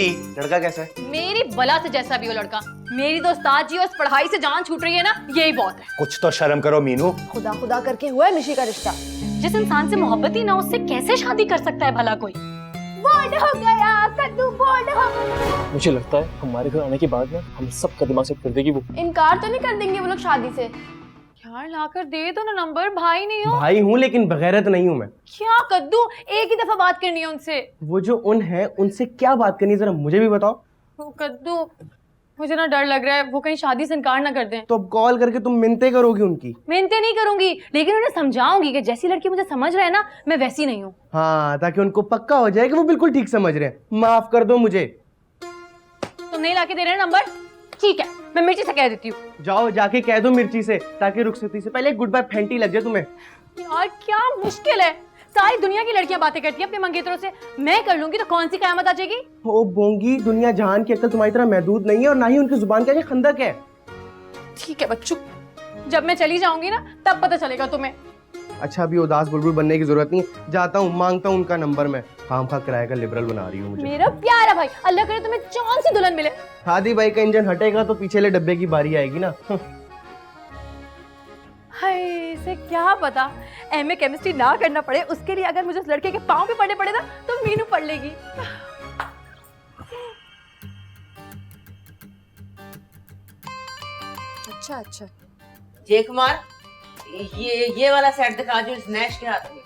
Aunty लड़का कैसा है? मेरी बला से जैसा भी हो लड़का, मेरी तो उस्ताद जी उस पढ़ाई से जान छूट रही है ना, यही बहुत है। कुछ तो शर्म करो मीनू। खुदा खुदा करके हुआ है मिशी का रिश्ता। जिस इंसान से मोहब्बत ही ना, उससे कैसे शादी कर सकता है भला कोई? बोर्ड हो गया कद्दू, बोर्ड हो गया। मुझे लगता है हमारे घर आने के बाद ना हम सबका दिमाग सेट कर देगी वो। इनकार तो नहीं कर देंगे वो लोग शादी से? यार लाकर दे दो ना नंबर, भाई नहीं हो? भाई हूँ लेकिन बगैरत नहीं हूँ मैं। क्या कद्दू, एक ही दफा बात करनी है उनसे। वो जो उन है उनसे क्या बात करनी है जरा मुझे भी बताओ। वो कद्दू, मुझे ना डर लग रहा है वो कहीं शादी से इनकार ना कर दें। तो अब कॉल करके तुम मिन्नतें करोगी उनकी? मिन्नतें नहीं करूंगी, लेकिन उन्हें समझाऊंगी कि जैसी लड़की मुझे समझ रहा है ना, मैं वैसी नहीं हूँ। हाँ, ताकि उनको पक्का हो जाए कि वो बिल्कुल ठीक समझ रहे हैं। माफ कर दो मुझे। तुम नहीं लाके दे रहे नंबर? ठीक है, मैं मिर्ची से कह देती हूँ। जाओ जाके कह दो मिर्ची से, ताकि रुखसती से पहले गुड बाय फेंटी लग जाए तुम्हें। यार क्या मुश्किल है, सारी दुनिया की लड़कियां बातें करती हैं अपने मंगेतरों से, मैं कर लूंगी तो कौन सी कयामत आ जाएगी? ओ बोंगी, दुनिया जहान की अक्ल तुम्हारी तरह महदूद नहीं है और ना ही उनकी जुबान का ये खंदक है। ठीक है बच्चू, जब मैं चली जाऊंगी ना तब पता चलेगा तुम्हें। अच्छा अभी उदास बुलबुल बनने की जरूरत नहीं है, जाता हूँ मांगता हूँ उनका नंबर। मैं खामखा किराए का लिबरल बना रही हूँ मुझे। मेरा प्यारा भाई, अल्लाह करे तुम्हें जौन सी दुल्हन मिले। हादी भाई का इंजन हटेगा तो पीछे डब्बे की बारी आएगी ना। हाय, इसे क्या पता, एमए केमिस्ट्री ना करना पड़े उसके लिए अगर मुझे उस लड़के के पाँव पे पड़ने पड़े ना तो मीनू पढ़ लेगी। अच्छा अच्छा। जय कुमार, ये वाला सेट दिखा जो स्नैश के हाथ में।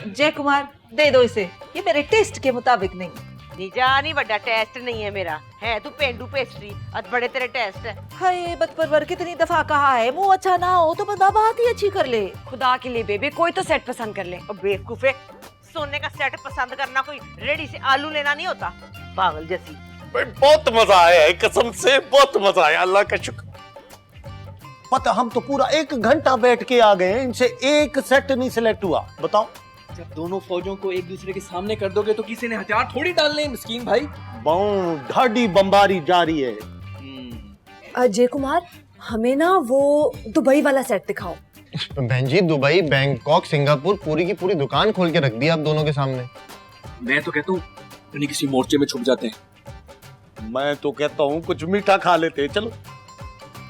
जय कुमार दे दो इसे, ये मेरे टेस्ट के मुताबिक नहीं। नहीं बड़ा टेस्ट नहीं है मेरा, है तू पेंडू पेस्ट्री और बड़े तेरे टेस्ट है। हाय बदपरवर, कितनी दफा कहा है मुंह अच्छा ना हो तो बंदा बात ही अच्छी कर ले। खुदा के लिए बेबी कोई तो सेट पसंद कर ले। और बेवकूफे, सोने का सेट पसंद करना कोई रेडी से आलू लेना नहीं होता, पागल जैसी। बहुत मजा आया है, कसम से बहुत मजा आया, अल्लाह का शुक्र। पता हम तो पूरा 1 घंटा बैठ के आ गए हैं, इनसे एक सेट नहीं सिलेक्ट हुआ। बताओ, जब दोनों फौजों को एक दूसरे के सामने कर दोगे तो किसी ने हथियार थोड़ी डालने हैं मिस्कीन भाई। ढाडी बमबारी जारी है। अजय कुमार, हमें ना वो दुबई वाला सेट दिखाओ। बहन जी, दुबई, बैंकॉक, सिंगापुर पूरी की पूरी दुकान खोल के रख दी आप दोनों के सामने। मैं तो कहता हूँ कहीं किसी मोर्चे में छुप जाते हैं। मैं तो कहता हूँ कुछ मीठा खा लेते हैं, चलो।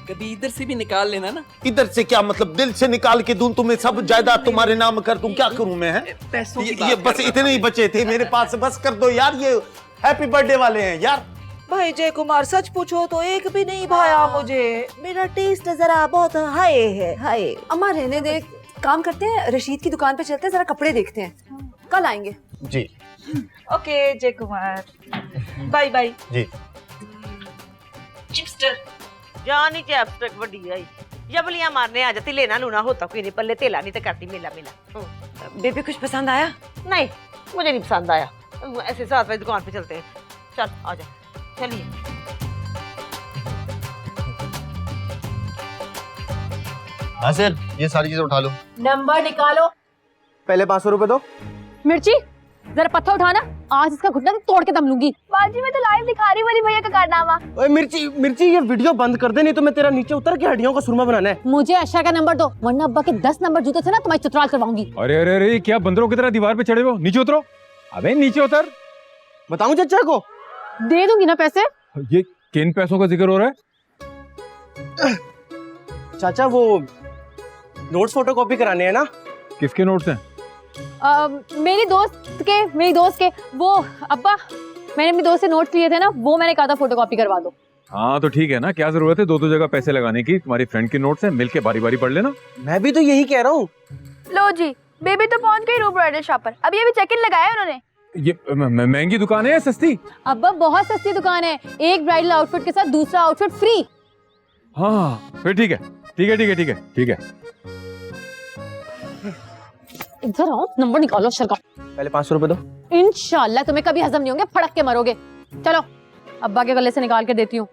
कभी इधर से भी निकाल लेना ना। इधर से क्या मतलब, दिल से निकाल के दूं तुम्हें, सब जायदाद तुम्हारे नाम कर दूं, क्या करूं मैं? है पैसों की ये बात बस इतने ही बचे थे मेरे पास, बस कर दो यार। ये हैप्पी बर्थडे वाले हैं यार। भाई जय कुमार, सच पूछो तो एक भी नहीं भाया मुझे। मेरा टेस्ट जरा बहुत हाई है, हाई। अम्मा रहने दे, काम करते हैं, रशीद की दुकान पे चलते हैं, जरा कपड़े देखते हैं, कल आएंगे। जी ओके जय कुमार, बाय बाय जी। चिपस्टर जानी चैपस्टिक वड्डी आई, जबलियां मारने आ जाती, लेना लूना होता कोई नहीं, पल्ले तेला नहीं तो करती मेला मेला। बेबी कुछ पसंद आया? नहीं मुझे नहीं पसंद आया, ऐसे 7 बजे दुकान पे चलते हैं। चल आजा, चलिए। हाँ सर, ये सारी चीजें उठा लो। नंबर निकालो। पहले 500 रुपए दो। मिर्ची जरा पत्थर उठाना, आज इसका घुटना तो तोड़ के दम लूंगी। बाजी में तो लाइव दिखा रही वाली भैया का कारनामा। ओए मिर्ची ये वीडियो बंद कर दे, नहीं तो मैं तेरा नीचे उतर के हड्डियों का सुरमा बनाना है। मुझे अशा का नंबर दो, वरना अब्बा के 10 नंबर जूते से ना तुम्हारी चतुराल करवाऊंगी। अरे अरे अरे, क्या बंदरों की तरह दीवार पे चढ़े हो? नीचे उतरो। अबे नीचे उतर। बताऊं चचा को? दे दूंगी ना पैसे। ये किन पैसों का जिक्र हो रहा है? चाचा वो नोट्स फोटोकॉपी कराने हैं ना। किसके नोट्स हैं? मेरी दोस्त के वो अब्बा, मैंने अपनी दोस्त से नोट्स लिए थे ना, वो मैंने कहा था फोटोकॉपी करवा दो। हाँ तो ठीक है ना, क्या जरूरत है दो जगह पैसे लगाने की? तुम्हारी फ्रेंड के नोट्स हैं, मिलके बारी बारी पढ़ लेना। मैं भी तो यही कह रहा हूँ। लो जी, बेबी तो पहुंच गई रूप ब्राइडल शॉप पर, अभी अभी चेक इन लगाया उन्होंने। ये महंगी दुकान है या सस्ती? अब्बा बहुत सस्ती दुकान है, एक ब्राइडल आउटफिट के साथ दूसरा आउटफिट फ्री। हाँ फिर ठीक है, ठीक है ठीक है ठीक है ठीक है। इधर आओ, नंबर निकालो शर्का। पहले 500 रुपए दो। इंशाल्लाह तुम्हें कभी हजम नहीं होंगे, फड़क के मरोगे। चलो अब्बा के गले से निकाल के देती हूँ।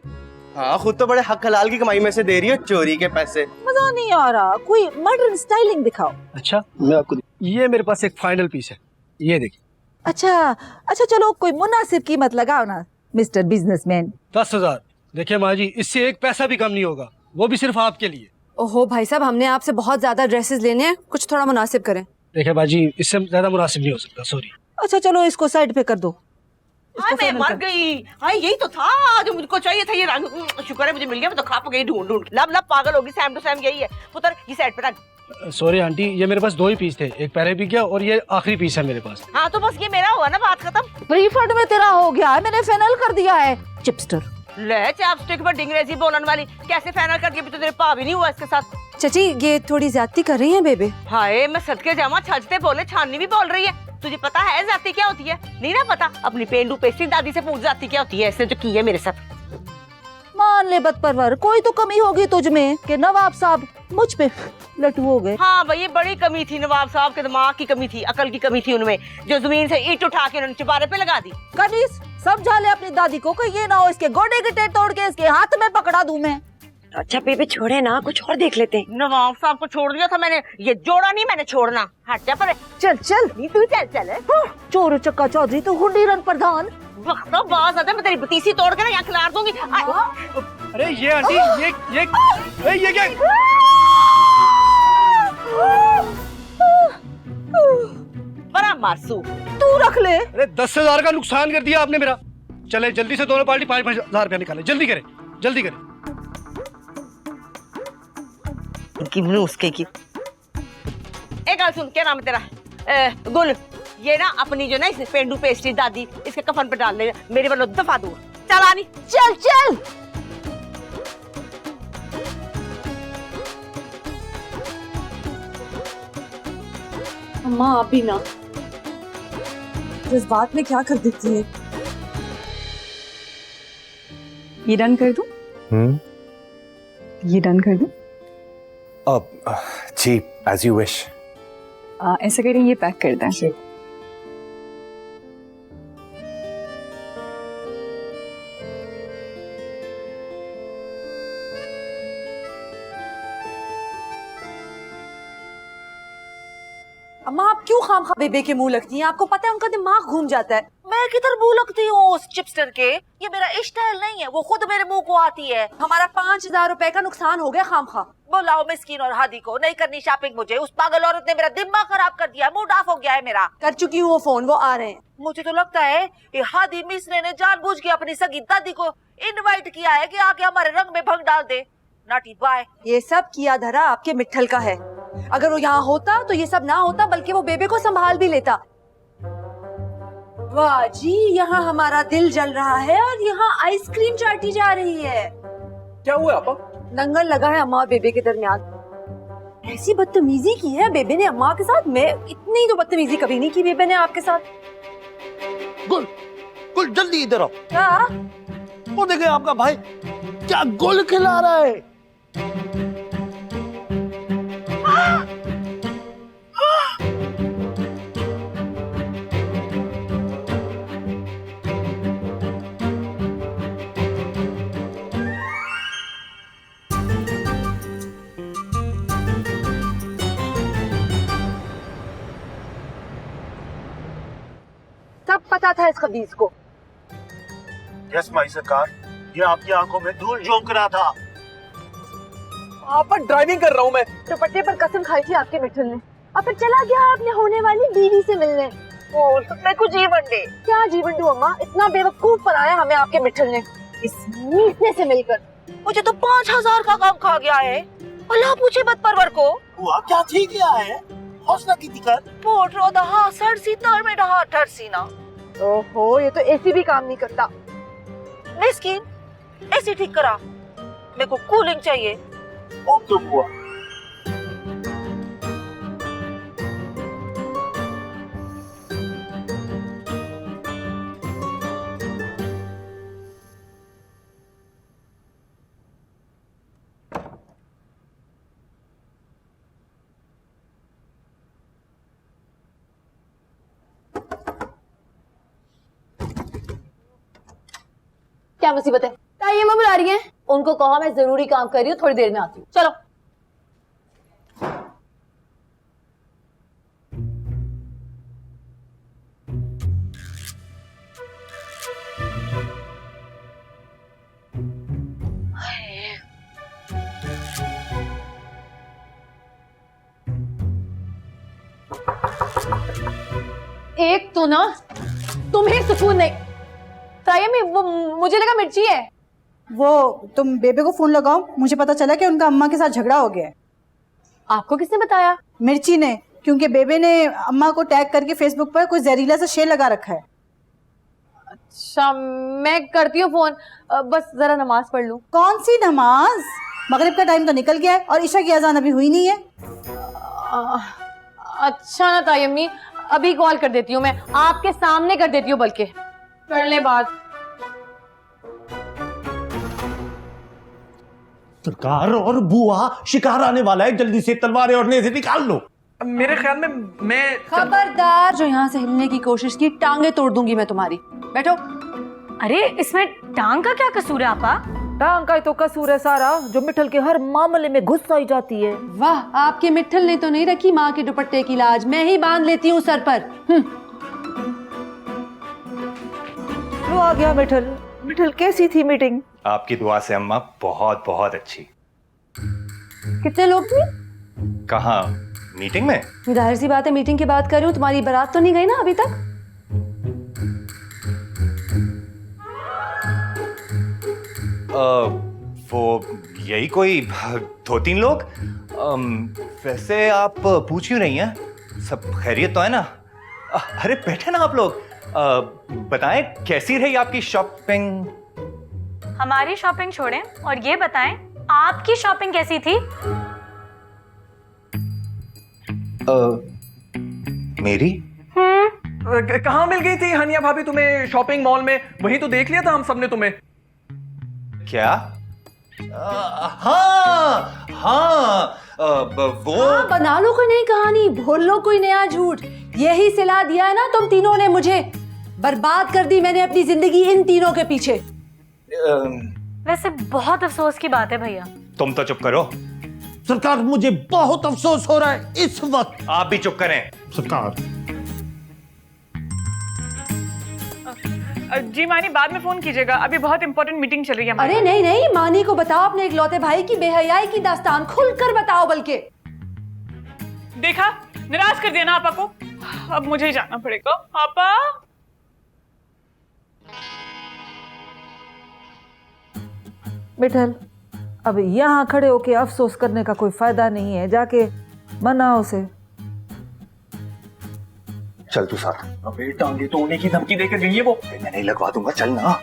हाँ, खुद तो बड़े हक हलाल की कमाई में से दे रही है, चोरी के पैसे। मजा नहीं आ रहा, कोई मॉडर्न स्टाइलिंग दिखाओ। अच्छा मैं आपको, ये मेरे पास एक फाइनल पीस है, ये देखिए। अच्छा चलो कोई मुनासिब कीमत लगाओ ना मिस्टर बिजनेसमैन। 10,000। देखिए माँ जी, इससे एक पैसा भी कम नहीं होगा, वो भी सिर्फ आपके लिए। ओहो भाई साहब, हमने आपसे बहुत ज्यादा ड्रेसेस लेने हैं, कुछ थोड़ा मुनासिब करें। देखिए बाजी, इससे ज्यादा मुनासिब नहीं हो सकता, सॉरी। अच्छा चलो इसको साइड पे कर दो। हाय मैं मर गई। हाय यही तो था जो मुझको चाहिए था, ये रंग। शुक्र है मुझे मिल गया, मैं तो खप गई ढूंढ ढूंढ। लब पागल होगी, सैम टू सैम यही है। पुत्र ये साइड पे रख। सॉरी आंटी, ये मेरे पास 2 ही पीस थे, एक पहले भी गया और ये आखिरी पीस है मेरे पास। हाँ तो बस ये मेरा हुआ ना, बात खत्म। रिफंड में तेरा हो गया है, मैंने फाइनल कर दिया है। चिपस्टर ले चैपस्टिक पर डिंगरेजी बोलन वाली, कैसे फाइनल कर दिया? तो तेरे पा भी नहीं हुआ इसके साथ। चची ये थोड़ी ज्यादती कर रही हैं बेबे। हाय मैं सदके जामा, छजते बोले छाननी भी बोल रही है। तुझे पता है जाती क्या होती है? नहीं ना पता? अपनी पेंडू पेस्ट्री दादी से पूछ, जाती क्या होती है इसने जो की है मेरे साथ। मान ले बदपरवर, कोई तो कमी होगी तुझ में कि नवाब साहब मुझ पे लटू हो गए। हाँ भाई ये बड़ी कमी थी, नवाब साहब के दिमाग की कमी थी, अकल की कमी थी उनमें, जो जमीन से ईंट उठा के उन्होंने चुबारे पे लगा दी। कनीस समझा ले अपनी दादी को कि ये ना हो इसके गोडे गिटे तोड़ के इसके हाथ में पकड़ा दूं मैं। अच्छा बेबे छोड़े ना, कुछ और देख लेते हैं। नवाब साहब को छोड़ दिया था मैंने, ये जोड़ा नहीं मैंने छोड़ना। हट जा पर। चल चल नहीं तू चल चल। चोर चक्का चौधरी तो हुड्डी रन प्रधान। वक्त तो बात आता है, मैं तेरी बतीसी तोड़ के ना यहाँ खिलाड़ दूंगी। अरे ये आंटी, ये क्या? बड़ा मारसू। तू रख ले। अरे 10,000 का नुकसान कर दिया आपने मेरा। चले जल्दी से दोनों पार्टी 5,000 रुपया निकाले, जल्दी करें जल्दी करें। इनकी उसके की एक गल सुन, क्या नाम है तेरा? गुल। ये ना अपनी जो ना इस पेंडू पेस्ट्री दादी इसके कफन पे डाल दे, मेरे वालों दफा दूर। चल आनी, चल चल। अम्मा आप भी ना जज्बात में क्या कर देती है। ये डन कर दूं? ये डन कर दूं? जी एज यू विश। ऐसा करें, ये पैक कर दें। अम्मा आप क्यों खामखा बेबे के मुंह लगती हैं? आपको पता है उनका दिमाग घूम जाता है। मैं किधर मुंह लगती हूँ उस चिपस्टर के? ये मेरा स्टाइल नहीं है, वो खुद मेरे मुंह को आती है। हमारा 5,000 रुपए का नुकसान हो गया खामखा। बुलाओ मिस्कीन और हादी को, नहीं करनी शॉपिंग मुझे। उस पागल औरत ने मेरा दिमाग खराब कर दिया, मूड ऑफ हो गया है मेरा। कर चुकी हूँ वो फोन, वो आ रहे हैं। मुझे तो लगता है ये हादी मिसरे ने जानबूझ के अपनी सगी दादी को इनवाइट किया है कि आके हमारे रंग में भंग डाल दे। नाटी बाय। ये सब किया धरा आपके मिट्ठल का है। अगर वो यहाँ होता तो ये सब ना होता, बल्कि वो बेबे को संभाल भी लेता। वाह जी, यहाँ हमारा दिल जल रहा है और यहाँ आइसक्रीम चाटी जा रही है। क्या हुआ आपा? दंगल लगा है अम्मा और बेबे के दरमियान। ऐसी बदतमीजी की है बेबे ने अम्मा के साथ। मैं इतनी तो बदतमीजी कभी नहीं की बेबे ने आपके साथ। गुल गुल जल्दी इधर आओ। क्या? वो देखे आपका भाई क्या गुल खिला रहा है। सब पता था इस खबीज को। यस माई सरकार, ये आपकी आंखों में धूल झोंक रहा था। आपा ड्राइविंग कर रहा हूँ मैं। दुपट्टे पर कसम खाई थी आपके मिठुन ने और फिर चला गया आपने होने वाली बीवी से मिलने। मैं कुछ जीवन दे। क्या जीवन दूं अम्मा? इतना बेवकूफ बनाया हमें आपके मिठुन ने इस मीठने से मिलकर। मुझे तो 5,000 का काम खा गया है। अल्लाह पूछे बदपरवर को। हुआ क्या थी क्या है? हौसला की दिक्कत। पोट रो दहा सर सी तर में डहा ठर सी ना। ओहो, ये तो एसी भी काम नहीं करता। मिस्किन एसी ठीक करा, मेरे को कूलिंग चाहिए। ओ तुम हुआ। क्या मुसीबत है? ताई मैं बुला रही है। उनको कहो मैं जरूरी काम कर रही हूँ, थोड़ी देर में आती हूँ। चलो। एक तो ना तुम्हें सुकून नहीं, तायम्मी वो मुझे लगा मिर्ची है। वो तुम बेबे को फोन लगाओ, मुझे पता चला कि उनका अम्मा के साथ झगड़ा हो गया है। आपको किसने बताया? मिर्ची ने, क्योंकि बेबे ने अम्मा को टैग करके फेसबुक पर कोई जहरीला सा शेर लगा रखा है। अच्छा मैं करती हूँ फोन, बस जरा नमाज पढ़ लूँ। कौन सी नमाज? मगरिब का टाइम तो निकल गया है और ईशा की अजान अभी हुई नहीं है। अच्छा ना तायम्मी, अभी कॉल कर देती हूँ, मैं आपके सामने कर देती हूँ, बल्कि कर ले बात। सरकार और बुआ, शिकार आने वाला है, जल्दी से तलवारें और नेज़े निकाल लो। मेरे ख्याल में मैं खबरदार जो यहाँ से हिलने की कोशिश की, टांगे तोड़ दूंगी मैं तुम्हारी। बैठो। अरे इसमें टांग का क्या कसूर है आपा? टांग का ही तो कसूर है सारा, जो मिठल के हर मामले में घुस आई जाती है। वाह, आपके मिठल ने तो नहीं रखी माँ के दुपट्टे की लाज, मैं ही बांध लेती हूँ सर पर। वो आ गया मिठल। मिठल कैसी थी मीटिंग? आपकी दुआ से अम्मा बहुत बहुत अच्छी। कितने लोग थे? कहाँ मीटिंग में? जाहिर सी बात है मीटिंग की बात कर रही हूँ, तुम्हारी बारात तो नहीं गई ना अभी तक? वो यही कोई 2-3 लोग। वैसे आप पूछ क्यों रही हैं? सब खैरियत तो है ना? अरे बैठे ना आप लोग। बताएं कैसी रही आपकी शॉपिंग? हमारी शॉपिंग छोड़ें और ये बताएं आपकी शॉपिंग कैसी थी? मेरी? कहाँ मिल गई थी हनिया भाभी तुम्हें शॉपिंग मॉल में? वहीं तो देख लिया था हम सबने तुम्हें। क्या? हाँ हाँ, वो हाँ, बना लो कोई नई कहानी, बोल लो कोई नया झूठ। यही सिला दिया है ना तुम तीनों ने मुझे, बर्बाद कर दी मैंने अपनी जिंदगी इन तीनों के पीछे। वैसे बहुत अफसोस की बात है भैया। तुम तो चुप करो। सरकार मुझे बहुत अफसोस हो रहा है इस वक्त। आप भी चुप करें। सरकार जी मानी, बाद में फोन कीजिएगा, अभी बहुत इंपॉर्टेंट मीटिंग चल रही है। अरे नहीं नहीं, मानी को बताओ अपने इकलौते भाई की बेहयाई की दास्तान खुलकर बताओ। बल्कि देखा, निराश कर दिया ना आपा को। अब मुझे ही जाना पड़ेगा। आपा मिठल, अब यहाँ खड़े होके अफसोस करने का कोई फायदा नहीं है, जाके मनाओ उसे। चल तू साथ। अबे टांगे तोड़ने की धमकी देकर गई है वो। मैं नहीं लगवा दूंगा, चल ना।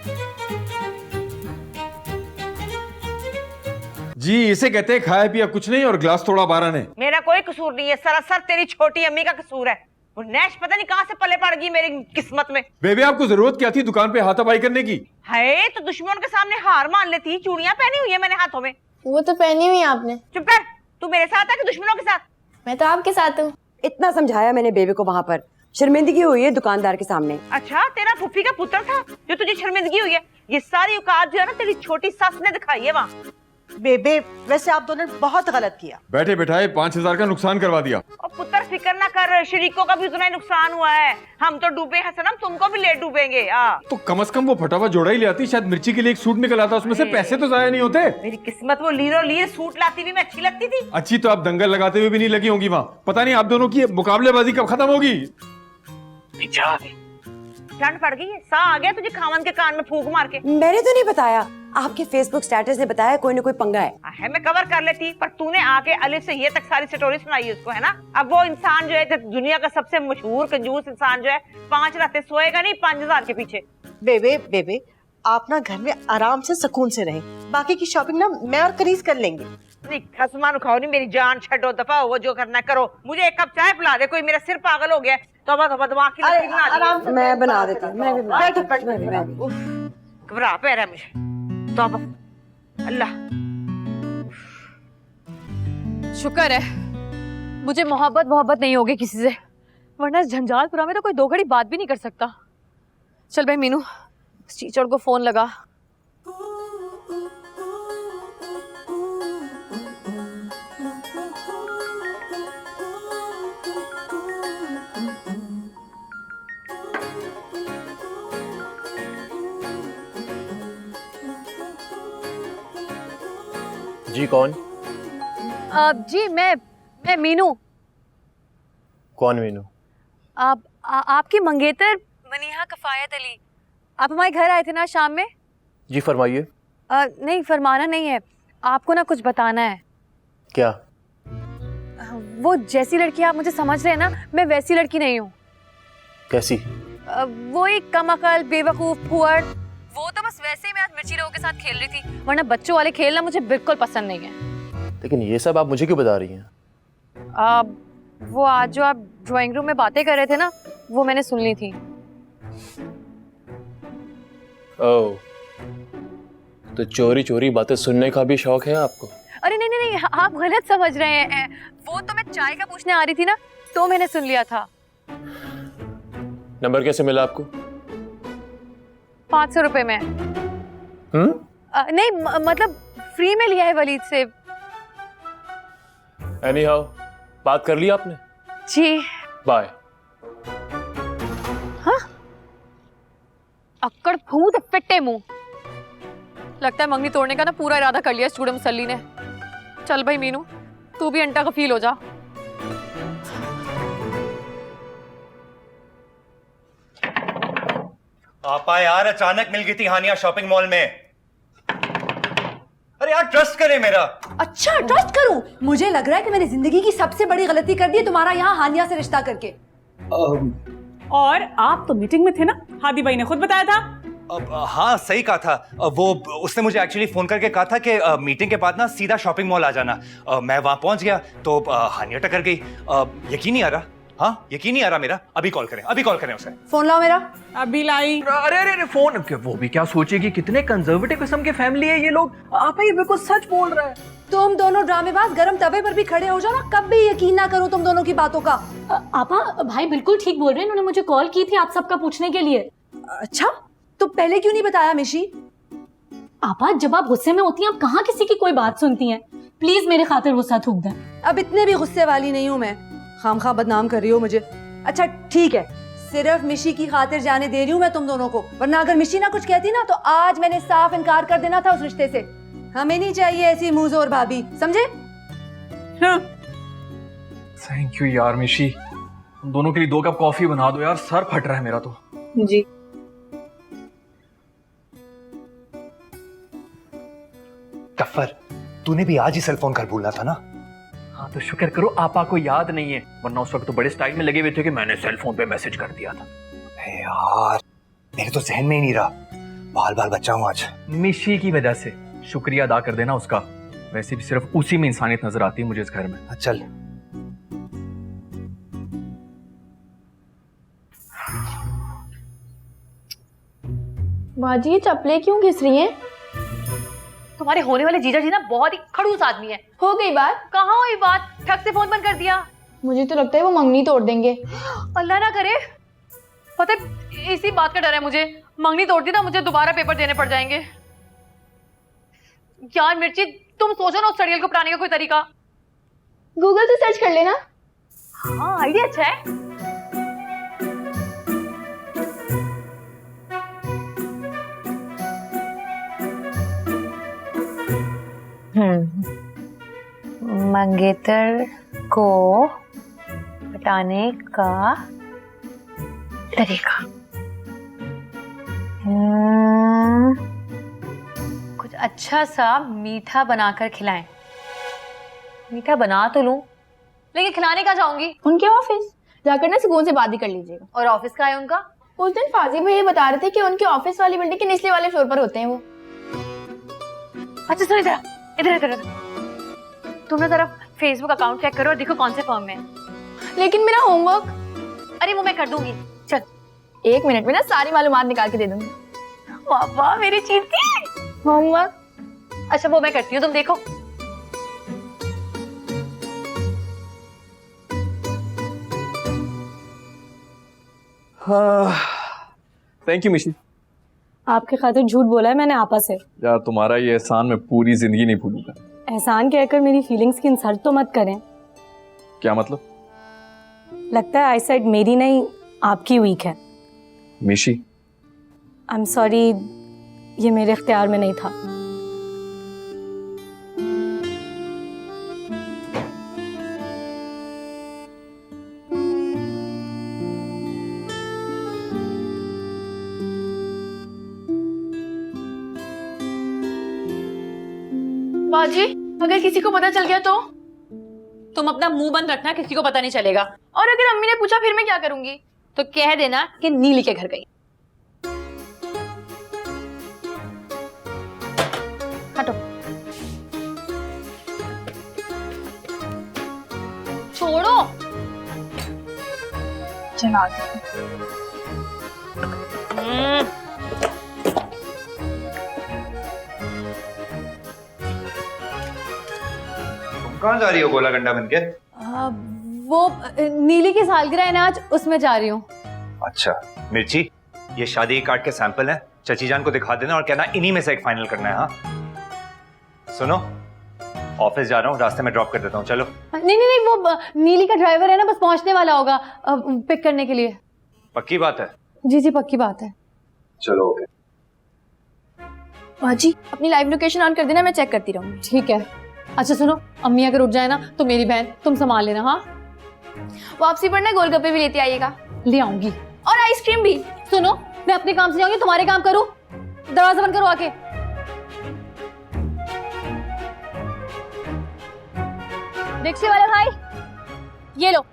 जी इसे कहते हैं खाया पिया कुछ नहीं और ग्लास थोड़ा 12 ने। मेरा कोई कसूर नहीं है, सरासर तेरी छोटी अम्मी का कसूर है। वो नैश पता नहीं कहाँ से पले पड़ गई मेरी किस्मत में। बेबी आपको जरूरत क्या थी दुकान पे हाथापाई करने की? है तो दुश्मन के सामने हार मान लेती। चूड़ियां पहनी हुई है मैंने हाथों में। वो तो पहनी हुई है आपने। चुप कर, तू मेरे साथ है कि दुश्मनों के साथ? मैं तो आपके साथ हूँ। इतना समझाया मैंने बेबे को, वहाँ पर शर्मिंदगी हुई है दुकानदार के सामने। अच्छा, तेरा फुफी का पुत्र था जो तुझे शर्मिंदगी हुई है? ये सारी औकात जो है ना तेरी छोटी सास ने दिखाई है वहाँ। बेबे, वैसे आप दोनों ने बहुत गलत किया। बैठे बैठाए 5000 का नुकसान करवा दिया। और पुत्र फिक्र ना कर, शरीकों का भी उतना ही नुकसान हुआ है। हम तो डूबे हैं सनम, तुमको भी ले डूबेंगे। तो कम से कम वो फटा हुआ जोड़ा ही ले आती, शायद मिर्ची के लिए एक सूट निकल आता, उसमें से पैसे तो जाया नहीं होते। मेरी किस्मत, वो लीरो लीर सूट लाती भी मैं अच्छी लगती थी। अच्छी तो आप दंगल लगाते हुए भी नहीं लगी होंगी वहाँ। पता नहीं आप दोनों की मुकाबलेबाजी कब खत्म होगी। ठंड पड़ गई है, सा आ गया तुझे खावन के कान में फूंक मार के। मैंने तो नहीं बताया, आपके फेसबुक स्टेटस ने बताया कोई ना कोई पंगा है। मैं कवर कर लेती, पर तूने आके अलिफ से ये तक सारी स्टोरी सुनाई है उसको, है ना? अब वो इंसान जो है दुनिया का सबसे मशहूर कंजूस इंसान जो है 5 रातें सोएगा नहीं 5000 के पीछे। बेबे बेबे, आप ना घर में आराम से सुकून से रहें, बाकी की शॉपिंग ना मैं और करीज कर लेंगे। नहीं खसमान उखाओ नहीं, मेरी जान छो दफा हो, वो जो करना करो। मुझे एक कप चाय पिला दे, कोई मेरा सिर पागल हो गया। तौबा तौबा, दिमाग की लकड़ी बना दी। आराम से मैं बना देती हूँ, मैं भी बना बैठो बैठो। घबरा पे रहा मुझे। तौबा अल्लाह। शुक्र है मुझे मोहब्बत नहीं होगी किसी से, वरना इस झंझालपुरा में तो कोई 2 घड़ी बात भी नहीं कर सकता। चल भाई मीनू, टीचर को फोन लगा। जी कौन? जी मैं मीनू। कौन मीनू? आपकी मंगेतर मनीहा कफायत अली। आप हमारे घर आए थे ना शाम में? जी फरमाइए। नहीं, फरमाना नहीं है, आपको ना कुछ बताना है। क्या? वो जैसी लड़की आप मुझे समझ रहे हैं ना, मैं वैसी लड़की नहीं हूँ। कैसी? वो एक कम अकल, बेवकूफ, फुअर। वो तो बस वैसे ही मैं आज मिर्ची लोगों के साथ खेल रही थी, वरना बच्चों वाले खेलना मुझे बिल्कुल पसंद नहीं है। लेकिन ये सब आप मुझे क्यों बता रही हैं? वो आज जो आप ड्राइंग रूम में बातें कर रहे थे ना, वो मैंने सुन ली थी। ओह, तो चोरी चोरी बातें सुनने का भी शौक है आपको? अरे नहीं नहीं नहीं, आप गलत समझ रहे हैं। वो तो मैं चाय का पूछने आ रही थी ना, तो मैंने सुन लिया था। नंबर कैसे मिला आपको? 500 रुपए में। नहीं मतलब फ्री में लिया है वलीद से। एनीहाउ, बात कर ली आपने? जी। बाय। हाँ? अक्कड़ फूट फिट्टे मुंह। लगता है मंगनी तोड़ने का ना पूरा इरादा कर लिया इस चूड़े मुसल्ली ने। चल भाई मीनू, तू भी अंटा का फील हो जा। आपा यार, अचानक मिल गई थी हानिया शॉपिंग मॉल में। अरे यार, ट्रस्ट करे मेरा। अच्छा, ट्रस्ट करूं? मुझे लग रहा है कि मैंने जिंदगी की सबसे बड़ी गलती कर दी है तुम्हारा यहाँ हानिया से रिश्ता करके। और आप तो मीटिंग में थे ना, हादी भाई ने खुद बताया था। हाँ सही कहा था। वो उसने मुझे एक्चुअली फोन करके कहा था कि मीटिंग के बाद ना सीधा शॉपिंग मॉल आ जाना। मैं वहां पहुंच गया तो हानिया टकर गई। यकीन नहीं आ रहा। हाँ, यकीन नहीं आ रहा मेरा। अभी कॉल करें उसे। फोन लाओ मेरा। अभी लाई। अरे अरे अरे फोन, वो भी क्या सोचेगी, कितने कंजर्वेटिव किस्म के फैमिली है ये लोग। आप ये बिल्कुल सच बोल रहा है। तुम दोनों ड्रामेबाज गरम तवे पर भी खड़े हो जाओ ना, कब भी यकीन ना करूं तुम दोनों की बातों का। आपा भाई बिल्कुल ठीक बोल रहे हैं, उन्होंने मुझे कॉल की थी आप सबका पूछने के लिए। अच्छा, तो पहले क्यों नहीं बताया मिशी? आपा जब आप गुस्से में होती हैं, आप कहाँ किसी की कोई बात सुनती हैं। प्लीज मेरे खातिर गुस्सा थूक दें। अब इतने भी गुस्से वाली नहीं हूँ मैं, खामखा बदनाम कर रही हो मुझे। अच्छा ठीक है, सिर्फ मिशी की खातिर जाने दे रही हूँ मैं तुम दोनों को, वरना अगर मिशी ना कुछ कहती ना तो आज मैंने साफ इनकार कर देना था उस रिश्ते से। हमें नहीं चाहिए ऐसी मुंहजोर भाभी, समझे? थैंक यू यार मिशी, हम दोनों के लिए 2 कप कॉफी बना दो यार, सर फट रहा है मेरा तो। जी। गफ्फर, तूने भी आज ही सेल फोन कर भूलना था ना। हाँ तो शुक्र करो आपा को याद नहीं है, वरना उस वक्त तो बड़े स्टाइल में लगे हुए थे कि मैंने सेल फोन पे मैसेज कर दिया था। यार मेरे तो जहन में ही नहीं रहा। बाल बाल बच्चा हूँ आज। मिशी की वजह से शुक्रिया अदा कर देना उसका। वैसे भी सिर्फ उसी में इंसानियत नजर आती है मुझे इस घर में। चल। बाजी ये चप्पलें क्यों घिस रही हैं? तुम्हारे होने वाले जीजा जी ना बहुत ही खड़ूस आदमी है। हो गई बात? कहाँ हुई बात? ठग से फोन बंद कर दिया। मुझे तो लगता है वो मंगनी तोड़ देंगे। अल्लाह ना करे। पता है इसी बात का डर है मुझे, मंगनी तोड़ दी ना मुझे दोबारा पेपर देने पड़ जाएंगे। यार मिर्ची, तुम सोचो ना उस सड़ियल को पटाने का कोई तरीका। गूगल से सर्च कर लेना। हाँ आइडिया अच्छा है। मंगेतर को पटाने का तरीका। कुछ अच्छा सा मीठा बनाकर खिलाएं। मीठा बना तो लूं, लेकिन खिलाने कहाँ जाऊंगी? उनके ऑफिस जाकर ना सुकून से बात ही कर लीजिएगा। और ऑफिस का है उनका? उस दिन फाजी भैया बता रहे थे कि उनके ऑफिस वाली बिल्डिंग के निचले वाले फ्लोर पर होते हैं वो। अच्छा सुनो, इधर इधर इधर, तुम ना जरा फेसबुक अकाउंट चेक करो और देखो कौन से फॉर्म में है। लेकिन मेरा होमवर्क। अरे वो मैं कर दूंगी, चल। 1 मिनट में ना सारी मालूमात निकाल के दे दूंगी। वाह वाह मेरी चीज़ी। होमवर्क। अच्छा वो मैं करती हूँ, तुम देखो। थैंक यू मिशी। आपके खातिर झूठ बोला है मैंने आपा से। यार तुम्हारा ये एहसान मैं पूरी जिंदगी नहीं भूलूंगा। एहसान कहकर मेरी फीलिंग्स की इंसल्ट तो मत करें। क्या मतलब? लगता है आईसाइट मेरी नहीं आपकी वीक है। मिशी आई एम सॉरी, ये मेरे इख्तियार में नहीं था। बाजी, अगर किसी को पता चल गया तो? तुम अपना मुंह बंद रखना, किसी को पता नहीं चलेगा। और अगर अम्मी ने पूछा फिर मैं क्या करूंगी? तो कह देना कि नीली के घर गई। हटो, छोड़ो। चला कहाँ जा रही हो गोला गंडा बनके? वो नीली की सालगिरह है ना आज, उसमें जा रही हूँ। अच्छा मिर्ची, ये शादी कार्ड के सैंपल हैं, चची जान को दिखा देना और कहना इन्हीं में से एक फाइनल करना है। हाँ सुनो, ऑफिस जा रहा हूँ, रास्ते में ड्रॉप कर देता हूँ, चलो। नहीं नहीं नहीं, वो नीली का ड्राइवर है ना, बस पहुंचने वाला होगा पिक करने के लिए। पक्की बात है? जी जी पक्की बात है। चलो ओके। बाजी अपनी लाइव लोकेशन ऑन कर देना, मैं चेक करती रहूंगी। ठीक है। अच्छा सुनो, अम्मी अगर उठ जाए ना तो मेरी बहन तुम संभाल लेना। हाँ वापसी पर ना गोलगप्पे भी लेते आइएगा। ले आऊंगी, और आइसक्रीम भी। सुनो, मैं अपने काम से जाऊंगी, तुम्हारे काम करूं। दरवाजा बंद करो आके। रिक्शे वाले भाई, ये लो,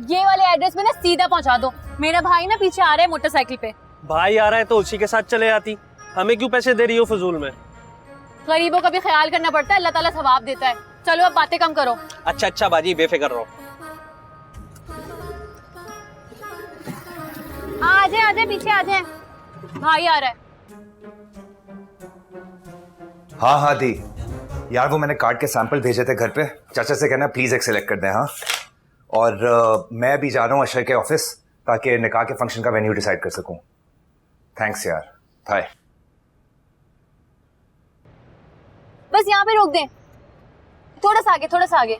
ये वाले एड्रेस पे ना सीधा पहुंचा दो। मेरा भाई ना पीछे आ रहा है मोटरसाइकिल पे। भाई आ रहा है तो उसी के साथ चले आती, हमें क्यों पैसे दे रही हो फजूल में? गरीबों का भी ख्याल करना पड़ता है, अल्लाह ताला सवाब देता है। चलो अब बातें कम करो। अच्छा अच्छा बाजी, बेफिक्र रहो। आ जाए पीछे आ जाए, भाई आ रहा है। हाँ हाँ दी यार, वो मैंने कार्ड के सैंपल भेजे थे घर पे, चाचा से कहना प्लीज एक सिलेक्ट कर दें। हाँ, और मैं भी जा रहा हूँ अशर के ऑफिस, ताकि निकाह के फंक्शन का वेन्यू डिसाइड कर सकूं। थैंक्स यार, बाय। बस यहाँ पे रोक दें, थोड़ा सा आगे, थोड़ा सा आगे।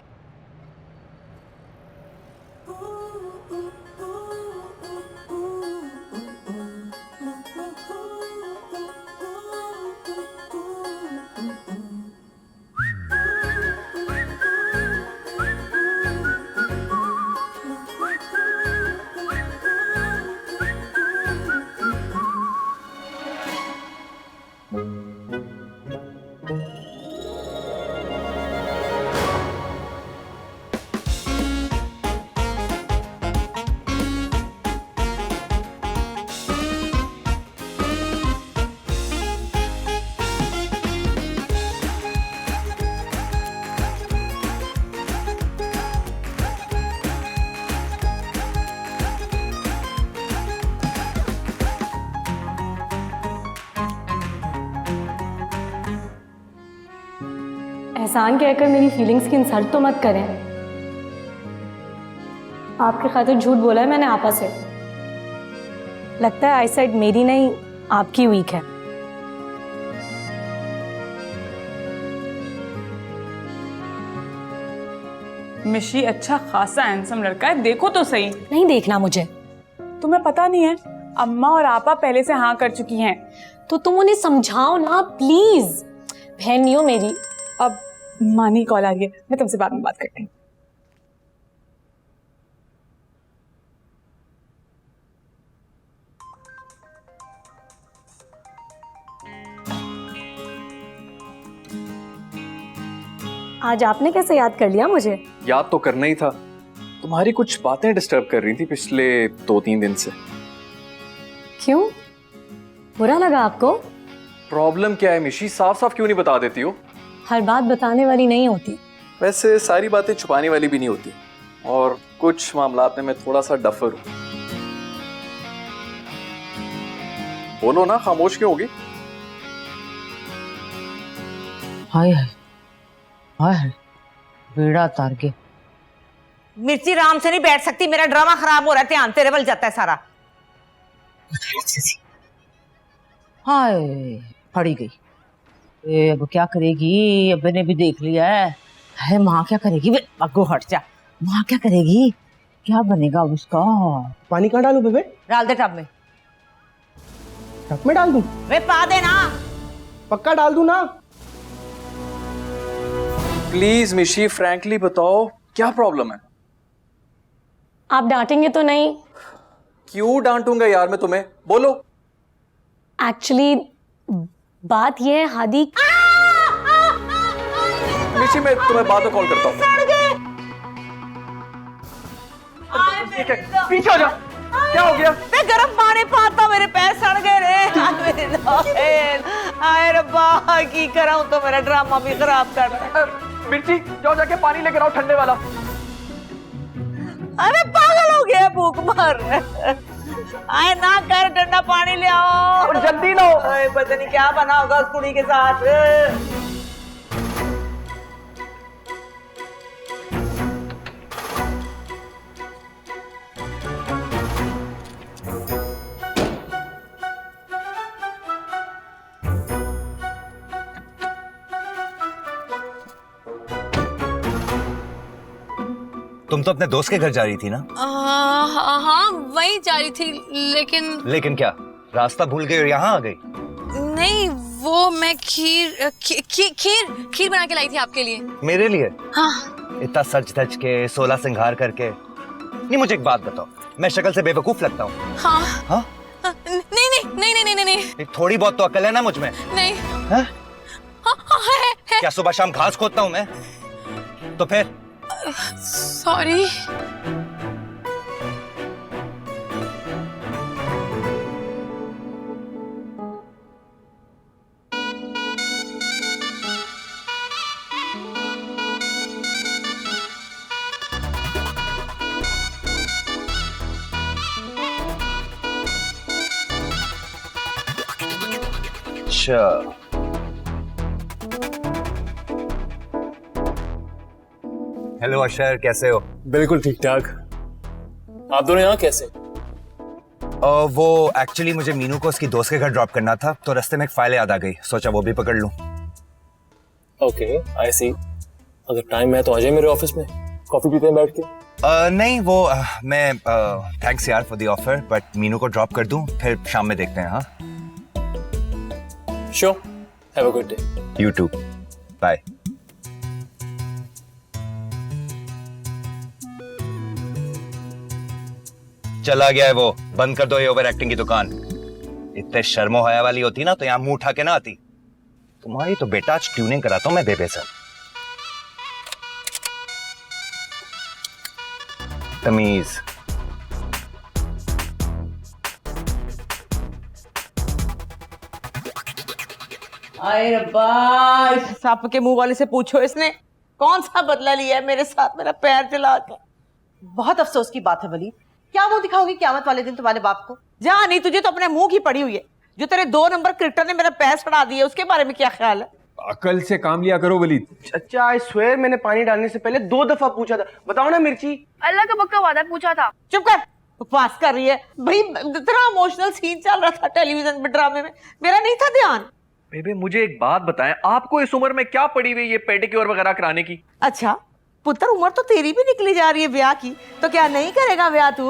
एहसान कहकर मेरी फीलिंग्स की इंसल्ट तो मत करें। आपकी खातिर झूठ बोला है मैंने आपा से। लगता है आईसाइट मेरी नहीं आपकी वीक है। मिशी अच्छा खासा हैंडसम लड़का है, देखो तो सही। नहीं देखना मुझे। तुम्हें पता नहीं है, अम्मा और आपा पहले से हाँ कर चुकी हैं। तो तुम उन्हें समझाओ ना प्लीज, बहन नहीं हो मेरी। अब मानी कॉल आ रही है, मैं तुमसे बाद में बात करती हूँ। आज आपने कैसे याद कर लिया मुझे? याद तो करना ही था, तुम्हारी कुछ बातें डिस्टर्ब कर रही थी पिछले 2-3 दिन से। क्यों, बुरा लगा आपको? प्रॉब्लम क्या है मिशी, साफ साफ क्यों नहीं बता देती हो? हर बात बताने वाली नहीं होती। वैसे सारी बातें छुपाने वाली भी नहीं होती, और कुछ मामलात में मैं थोड़ा सा डफर हूं। बोलो ना, खामोश क्यों होगी? हाय हाय हाय हाय, बेड़ा तार के। मिर्ची राम से नहीं बैठ सकती, मेरा ड्रामा खराब हो रहा है, ध्यान तेरे बल जाता है सारा। हाय पड़ी गई। अब क्या करेगी, अब ने भी देख लिया है माँ क्या करेगी? वे अगो हट जा, माँ क्या करेगी? क्या बनेगा उसका? पानी कहाँ डालूं बेबे? डाल दे टब में। टब में डाल दूं? वे पा देना। पक्का डाल दूं ना? प्लीज मिशी, फ्रैंकली बताओ क्या प्रॉब्लम है? आप डांटेंगे तो नहीं? क्यों डांटूंगा यार मैं तुम्हें, बोलो। एक्चुअली बात यह है हादी। मिशी मैं तुम्हें बाद में कॉल करता हूँ। पीछे हो जा। क्या हो गया? मैं गर्म पानी पाता मेरे पैर सड़ गए रे। आए रब्बा की कराऊं तो मेरा ड्रामा भी खराब कर रहा है। मिर्ची जाओ जाके पानी लेकर आओ ठंडे वाला। अरे पागल हो गया, भूख मार रहा है। आए ना कर ठंडा पानी ले आओ और जल्दी लो। पता नहीं क्या बना होगा उस कुड़ी के साथ। तुम तो अपने दोस्त के घर जा रही थी ना? हाँ वही जा रही थी, लेकिन क्या रास्ता भूल गई और यहाँ आ गई? नहीं वो मैं खीर बना के लाई थी आपके लिए। मेरे लिए? हाँ। इतना सच धज के 16 श्रृंगार करके। नहीं, मुझे एक बात बताओ, मैं शक्ल से बेवकूफ लगता हूँ? हाँ। हाँ? नहीं। थोड़ी बहुत तो अकल है ना मुझ में? नहीं। हाँ? है। क्या सुबह शाम घास खोदता हूँ मैं? तो फिर? सॉरी। अच्छा, हेलो अशर, कैसे हो? बिल्कुल ठीक ठाक। आप दोनों यहाँ कैसे? वो एक्चुअली मुझे मीनू को उसकी दोस्त के घर ड्रॉप करना था, तो रास्ते में एक फाइल याद आ गई, सोचा वो भी पकड़ लूं। ओके, आई सी। अगर टाइम है तो आ जाए मेरे ऑफिस में, कॉफी पीते हैं बैठ के। नहीं वो मैं थैंक्स यार for the offer, but Meenu को ड्रॉप कर दूं, फिर शाम में देखते हैं। हाँ sure, have a good day. You too, bye. चला गया है वो, बंद कर दो ये ओवर एक्टिंग की दुकान। इतने शर्मो हया वाली होती ना तो यहाँ मुंह उठा के ना आती। तुम्हारी तो बेटा आज ट्यूनिंग कराता हूं मैं बेबे से। तमीज। आए रब्बा, इस सांप के मुंह वाले से पूछो इसने कौन सा बदला लिया है मेरे साथ, मेरा पैर जला के। बहुत अफसोस की बात है वली, क्या मुंह दिखाओगी क़यामत वाले दिन तुम्हारे बाप को? जा नहीं, तुझे तो अपने मुंह की पड़ी हुई है। जो तेरे 2 नंबर क्रिकेटर ने मेरा पैर सड़ा दिया उसके बारे में क्या ख्याल है? अकल से काम लिया करो वलीद। अच्छा आई स्वेयर मैंने पानी डालने से पहले 2 दफा पूछा था। बताओ ना मिर्ची। अल्लाह का पक्का वादा पूछा था। चुप कर, बकवास कर रही है भाई। इतना इमोशनल सीन चल रहा था टेलीविजन में, ड्रामे में, मेरा नहीं था ध्यान। बेबे मुझे एक बात बताएं, आपको इस उम्र में क्या पड़ी हुई ये पेडिक्योर वगैरह कराने की? अच्छा पुत्र, उम्र तो तेरी भी निकली जा रही है ब्याह की, तो क्या नहीं करेगा ब्याह तू?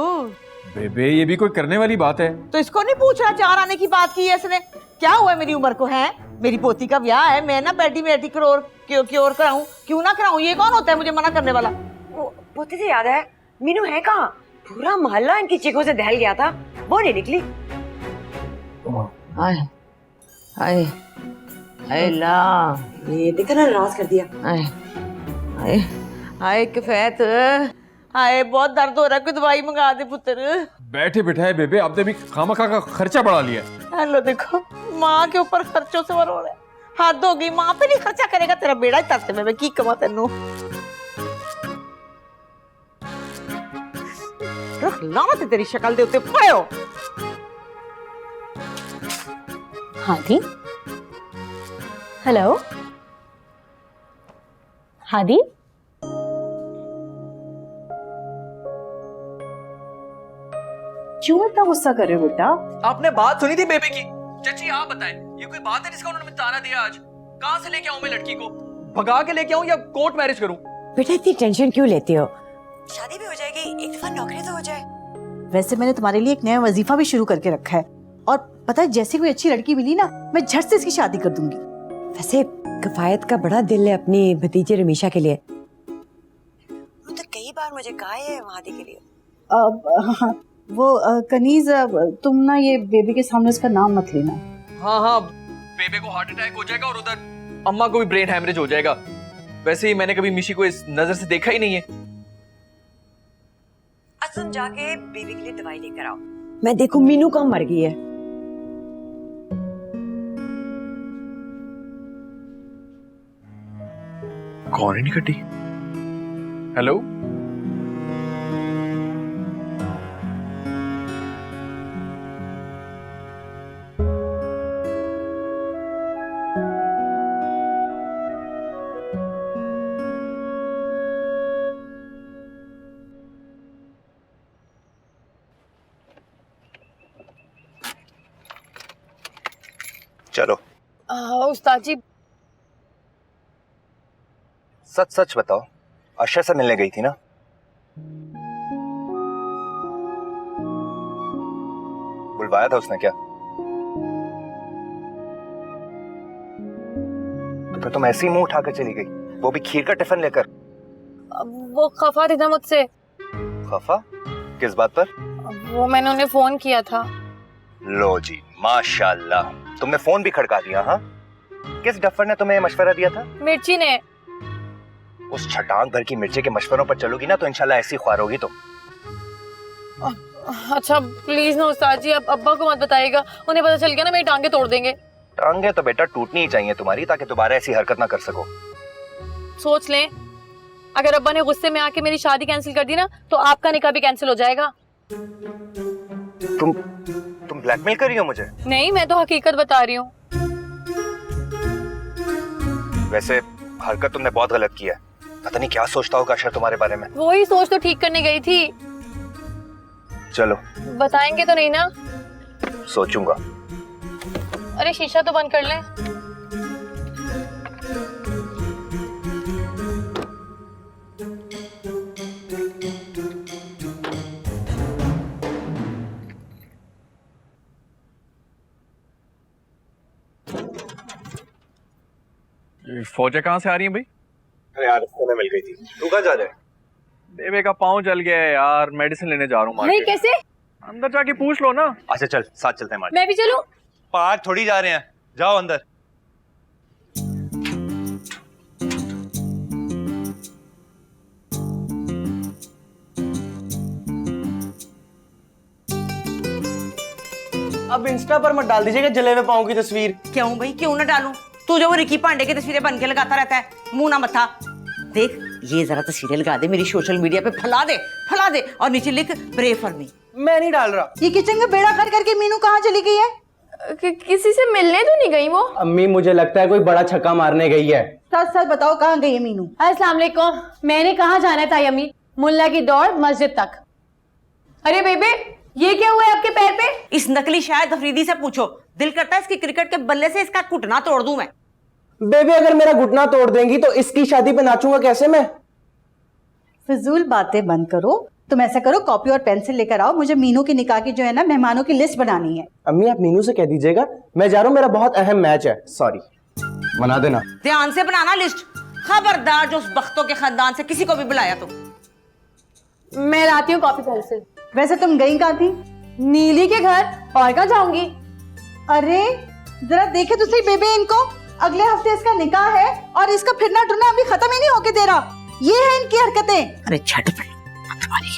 बेबे ये भी कोई करने वाली बात है? तो इसको नहीं पूछ रहा, 4 आने की बात की है इसने। क्या हुआ मेरी उम्र को? है मेरी पोती का ब्याह है, मैं ना पेडी करोड़ क्यों कराऊं, क्यों ना कराऊं? ये कौन होता है मुझे मना करने वाला? पोती से याद है, मीनू है कहाँ? पूरा मोहल्ला इनकी चीखों से दहल गया था, वो नहीं निकली। आए आए आए ला, ये देखा ना, नाराज कर दिया। आए आए आए किफैत, आए बहुत दर्द हो रहा है, कोई दवाई मंगा दे पुत्र। बैठे बिठाए बेबे आपने भी खामखा का खर्चा बढ़ा लिया। हेलो देखो, माँ के ऊपर खर्चों से मर हो रहा है। हद हो गई, माँ पे नहीं खर्चा करेगा तेरा बेड़ा ही तस्ते में की कमा तेनू। रख लानत तेरी शक्ल दे उत्ते पड़ो। हादी, हेलो हादी, क्यों इतना गुस्सा कर रहे हो बेटा? आपने बात सुनी थी बेबे की? चाची आप बताएं, ये कोई बात है जिसका उन्होंने ताना दिया आज? कहाँ से लेके आऊं मैं लड़की को? भगा के लेके आऊं या कोर्ट मैरिज करूं? बेटा इतनी टेंशन क्यों लेते हो? शादी भी हो जाएगी, एक दफा नौकरी तो हो जाए। वैसे मैंने तुम्हारे लिए एक नया वजीफा भी शुरू करके रखा है, और पता है जैसे कोई अच्छी लड़की मिली ना, मैं झट से इसकी शादी कर दूंगी। वैसे कफायत का बड़ा दिल है अपनी भतीजे रमीशा के लिए। वो तो कई बार मुझे कहा है वादी के लिए। कनीज, तुम ना ये बेबी के सामने उसका नाम मत लेना। हाँ हाँ, बेबे को हार्ट अटैक हो जाएगा और उधर अम्मा को भी ब्रेन हैमरेज हो जाएगा। वैसे ही मैंने कभी मिशी को इस नजर से देखा ही नहीं है। असुन जाके बेबी के लिए दवाई लेकर आओ। मैं देखूं मीनू कहाँ मर गई है। कौन है निकटी? हेलो, चलो उस्ताद जी, सच सच बताओ, अर्शा से मिलने गई थी ना? बुलवाया था उसने क्या? तो फिर तुम ऐसे ही मुंह उठाकर चली गई, वो भी खीर का टिफिन लेकर? वो खफा थे ना मुझसे। खफा? किस बात पर? वो मैंने उन्हें फोन किया था। लो जी, माशाल्लाह, तुमने फोन भी खड़का दिया। हाँ, किस डफर ने तुम्हें मशवरा दिया था? मिर्ची ने। उस छटांग भर की मिर्ची के मशवरों पर चलोगी ना तो इंशाल्लाह ऐसी ख्वार होगी तुम। अच्छा प्लीज ना उस्ताद जी, अब अब्बा को मत बताइएगा, उन्हें पता चल गया ना मेरी टांगे तोड़ देंगे। टांगे तो बेटा टूटनी ही चाहिए तुम्हारी, ताकि दोबारा ऐसी हरकत ना कर सको। सोच लें, अगर अब्बा ने गुस्से में आके मेरी शादी कैंसिल कर दी ना तो आपका निकाह भी कैंसिल हो जाएगा। तुम ब्लैकमेल कर रही हो मुझे? नहीं, मैं तो हकीकत बता रही हूँ। वैसे हरकत तुमने बहुत गलत की है, पता नहीं क्या सोचता होगा अशर तुम्हारे बारे में। वही सोच तो ठीक करने गई थी। चलो, बताएंगे तो नहीं ना? सोचूंगा। अरे शीशा तो बंद कर लें। फौजा कहाँ से आ रही है भाई? अरे यार, रास्ते में मिल गई थी। तू कहाँ जा रहा है? बेबे का पाँव जल गया है यार, मेडिसिन लेने जा रहा हूँ। नहीं, कैसे? अंदर जाके पूछ लो ना। अच्छा चल, साथ चलते हैं। मैं भी चलूं? पार्क थोड़ी जा रहे हैं, जाओ अंदर। अब इंस्टा पर मत डाल दीजिएगा जले हुए पाँव की तस्वीर। क्यों भाई, क्यों ना डालूं? तू जो वो रिकी पांडे की तस्वीरें बन के लगाता रहता है, मुंह ना मथा। देख, ये जरा तस्वीरें लगा दे, मेरी सोशल मीडिया पे फैला दे और नीचे लिख प्रे फॉर मी। मैं नहीं डाल रहा। ये किचन का बेड़ा कर करके मीनू कहाँ चली गई है? किसी से मिलने तो नहीं गई वो? अम्मी, मुझे लगता है कोई बड़ा छक्का मारने गई है। सच सच बताओ, कहाँ गई है मीनू? अस्सलाम वालेकुम। मैंने कहाँ जाना था अम्मी? मुल्ला की दौड़ मस्जिद तक। अरे बेबे, ये क्या हुआ है आपके पैर पे? इस नकली शायद अफरीदी से पूछो, दिल करता है इसकी क्रिकेट के बल्ले से इसका घुटना तोड़ दूं मैं। बेबी, अगर मेरा घुटना तोड़ देंगी तो इसकी शादी पे नाचूंगा कैसे मैं? फिजूल बातें बंद करो। तुम ऐसा करो, कॉपी और पेंसिल लेकर आओ, मुझे मीनू की निकाह की जो है ना मेहमानों की लिस्ट बनानी है। अम्मी, आप मीनू से कह दीजिएगा मैं जा रहा हूँ, मेरा बहुत अहम मैच है। सॉरी, बना देना। ध्यान से बनाना लिस्ट, खबरदार जो उस बख्तों के खानदान से किसी को भी बुलाया तो। मैं लाती हूँ कॉपी पेंसिल। वैसे तुम गई कहाँ थी? नीली के घर, और कहाँ जाऊंगी? अरे जरा देखे तो सही बेबे इनको, अगले हफ्ते इसका निकाह है और इसका फिरना टुरना अभी खत्म ही नहीं होके दे रहा। ये है इनकी हरकतें। अरे झटपट तुम्हारी।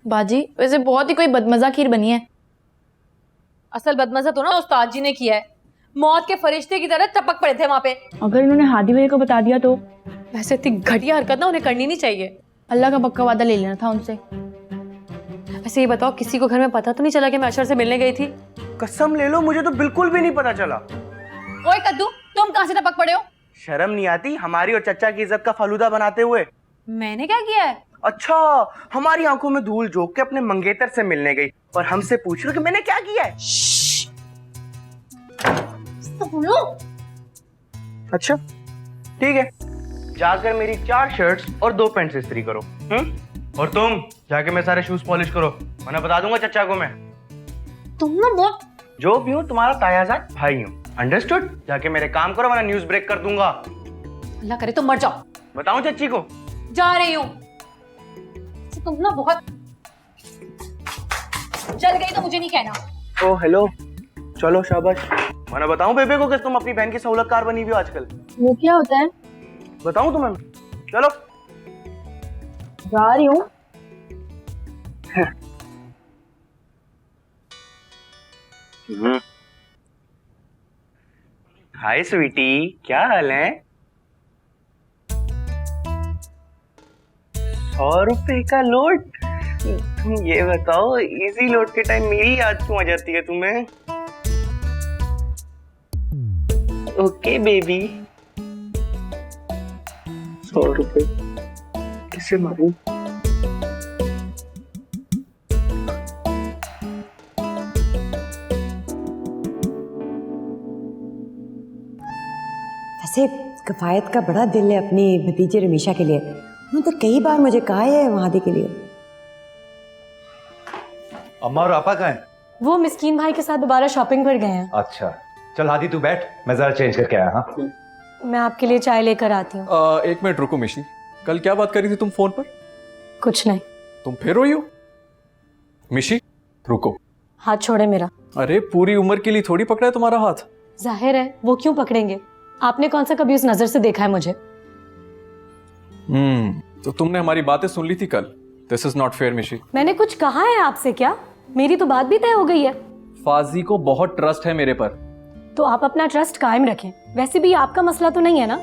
बाजी, वैसे बहुत ही कोई बदमजा खीर बनी है। असल बदमजा तो ना उस्ताद जी ने किया है, मौत के फरिश्ते की तरह टपक पड़े थे वहां पे। अगर इन्होंने हादी भैया को बता दिया तो? वैसे इतनी घटिया हरकत ना उन्हें करनी नहीं चाहिए। अल्लाह का पक्का वादा ले लेना था उनसे। वैसे ये बताओ, किसी को घर में पता तो नहीं चला कि मैं अशर से मिलने गई थी? कसम ले लो, मुझे तो बिल्कुल भी नहीं पता चला। ओए कद्दू, तुम कहाँ से टपक पड़े हो? शर्म नहीं आती हमारी और चचा की इज्जत का फालूदा बनाते हुए? मैंने क्या किया है? अच्छा, हमारी आंखों में धूल झोंक के अपने मंगेतर से मिलने गई और हमसे पूछ रहे हो कि मैंने क्या किया है? सुनो। अच्छा ठीक है, जाकर मेरी 4 शर्ट्स और 2 पैंट्स इस्त्री करो। और तुम जाके मैं सारे शूज पॉलिश करो, वरना बता दूंगा चचा को मैं। तुम ना बहुत जो भी हूँ तुम्हारा तायाजाद भाई हूँ, अंडरस्टूड? जाके मेरे काम करो वरना न्यूज ब्रेक कर दूंगा। अल्लाह करे तो मर जाओ। बताऊं चच्ची को? जा रही हूँ। तुम ना बहुत जल गई तो मुझे नहीं कहना। ओ हेलो, चलो शाबाश। मैंने बताऊं बेबे को कि तुम अपनी बहन की सहूलतकार बनी हुई हो आजकल। वो क्या होता है? बताऊं तुम्हें? चलो जा रही हूँ। हाय स्वीटी, क्या हाल है? 100 रुपए का लोड? तुम ये बताओ, इजी लोड के टाइम मेरी याद क्यों आ जाती है तुम्हें? ओके बेबी, 100 रुपए किसे मारूं? वैसे कफायत का बड़ा दिल है अपनी भतीजी रमीशा के लिए। उन्होंने तो कई बार मुझे कहा है वहादी के लिए। अम्मा और आपा कहाँ हैं? वो मिस्कीन भाई के साथ दोबारा शॉपिंग पर गए हैं। अच्छा, चल हादी तू बैठ, मैं जरा चेंज करके आया। हाँ, मैं आपके लिए चाय लेकर आती हूँ। एक मिनट रुको मिशी, कल क्या बात करी थी तुम फोन पर? कुछ नहीं। तुम फिर रोई हो? मिशी रुको। हाथ छोड़े मेरा। अरे पूरी उम्र के लिए थोड़ी पकड़ा है तुम्हारा हाथ। जाहिर है वो क्यों पकड़ेंगे? आपने कौन सा कभी उस नजर से देखा है मुझे? तो तुमने हमारी बातें सुन ली थी कल। दिस इज नॉट फेयर मिशी। मैंने कुछ कहा है आपसे क्या? मेरी तो बात भी तय हो गई है। फाजी को बहुत ट्रस्ट है मेरे पर। तो आप अपना ट्रस्ट कायम रखें। वैसे भी आपका मसला तो नहीं है ना?